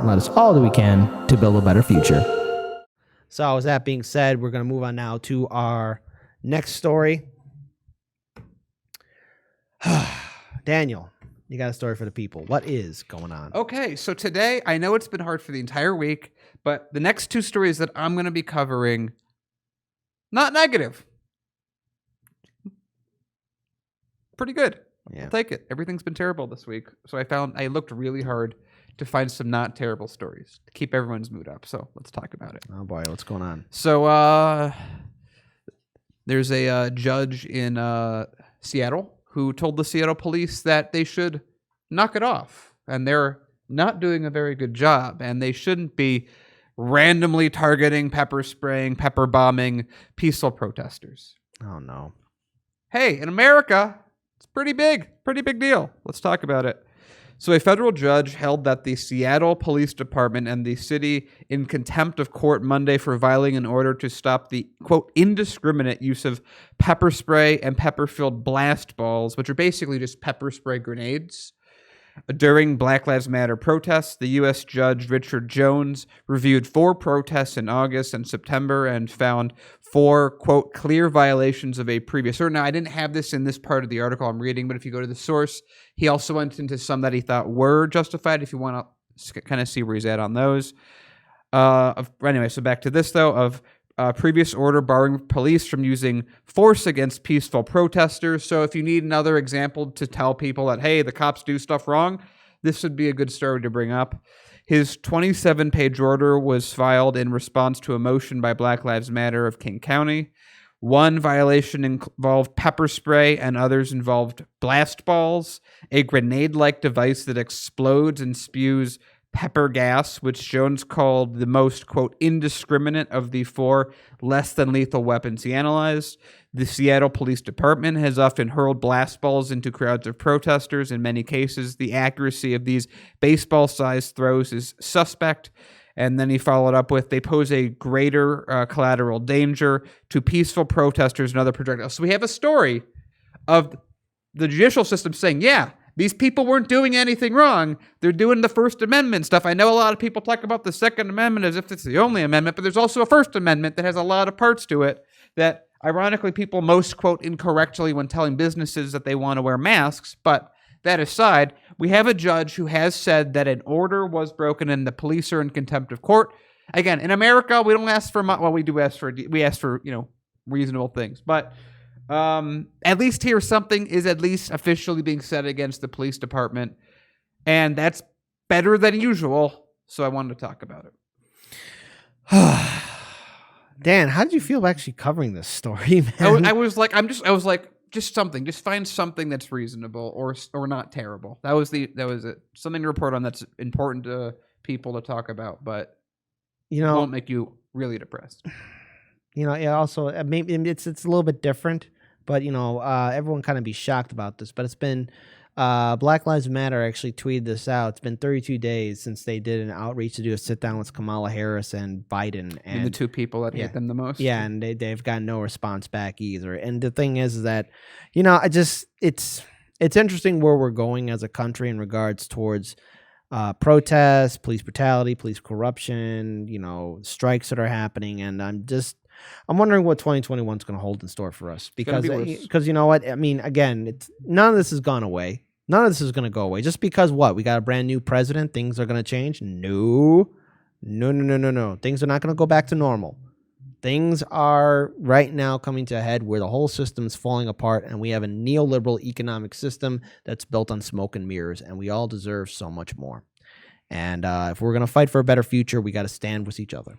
let us all do we can to build a better future. So with that being said, we're going to move on now to our next story. Daniel, you got a story for the people. What is going on? Okay, so today, I know it's been hard for the entire week, but the next two stories that I'm going to be covering, not negative. Pretty good. Yeah. I'll take it. Everything's been terrible this week. So I looked really hard to find some not terrible stories to keep everyone's mood up. So let's talk about it. Oh boy, what's going on? So there's a judge in Seattle who told the Seattle police that they should knock it off. And they're not doing a very good job. And they shouldn't be randomly targeting, pepper spraying, pepper bombing peaceful protesters. Oh no. Hey, in America, it's pretty big deal. Let's talk about it. So a federal judge held that the Seattle Police Department and the city in contempt of court Monday for violating an order to stop the, quote, indiscriminate use of pepper spray and pepper-filled blast balls, which are basically just pepper spray grenades. During Black Lives Matter protests, the U.S. Judge Richard Jones reviewed 4 protests in August and September and found 4, quote, clear violations of a previous order. Now, I didn't have this in this part of the article I'm reading, but if you go to the source, he also went into some that he thought were justified, if you want to kind of see where he's at on those. Anyway, so back to this, though, of previous order barring police from using force against peaceful protesters. So if you need another example to tell people that, hey, the cops do stuff wrong, this would be a good story to bring up. His 27-page order was filed in response to a motion by Black Lives Matter of King County. One violation involved pepper spray and others involved blast balls, a grenade-like device that explodes and spews pepper gas, which Jones called the most, quote, indiscriminate of the 4 less than lethal weapons he analyzed. The Seattle Police Department has often hurled blast balls into crowds of protesters. In many cases, the accuracy of these baseball-sized throws is suspect. And then he followed up with, they pose a greater collateral danger to peaceful protesters and other projectiles. So we have a story of the judicial system saying, yeah, these people weren't doing anything wrong. They're doing the First Amendment stuff. I know a lot of people talk about the Second Amendment as if it's the only amendment, but there's also a First Amendment that has a lot of parts to it that, ironically, people most quote incorrectly when telling businesses that they want to wear masks. But that aside, we have a judge who has said that an order was broken and the police are in contempt of court. Again, in America, we don't ask for we ask for reasonable things, but at least here something is at least officially being said against the police department, and that's better than usual. So I wanted to talk about it. Dan, how did you feel about actually covering this story, man? I was like, just find something that's reasonable or not terrible. That was it. Something to report on that's important to people to talk about, but won't make you really depressed. Also, maybe it's a little bit different, but everyone kind of be shocked about this. But it's been Black Lives Matter actually tweeted this out. It's been 32 days since they did an outreach to do a sit down with Kamala Harris and Biden, and the 2 people that hate them the most. Yeah, and they've got no response back either. And the thing is that it's interesting where we're going as a country in regards towards protests, police brutality, police corruption, strikes that are happening, and I'm wondering what 2021 is going to hold in store for us, because you know what I mean. Again, none of this has gone away. None of this is going to go away just because we got a brand new president. Things are going to change. No. Things are not going to go back to normal. Things are right now coming to a head where the whole system is falling apart, and we have a neoliberal economic system that's built on smoke and mirrors, and we all deserve so much more. And if we're going to fight for a better future, we got to stand with each other.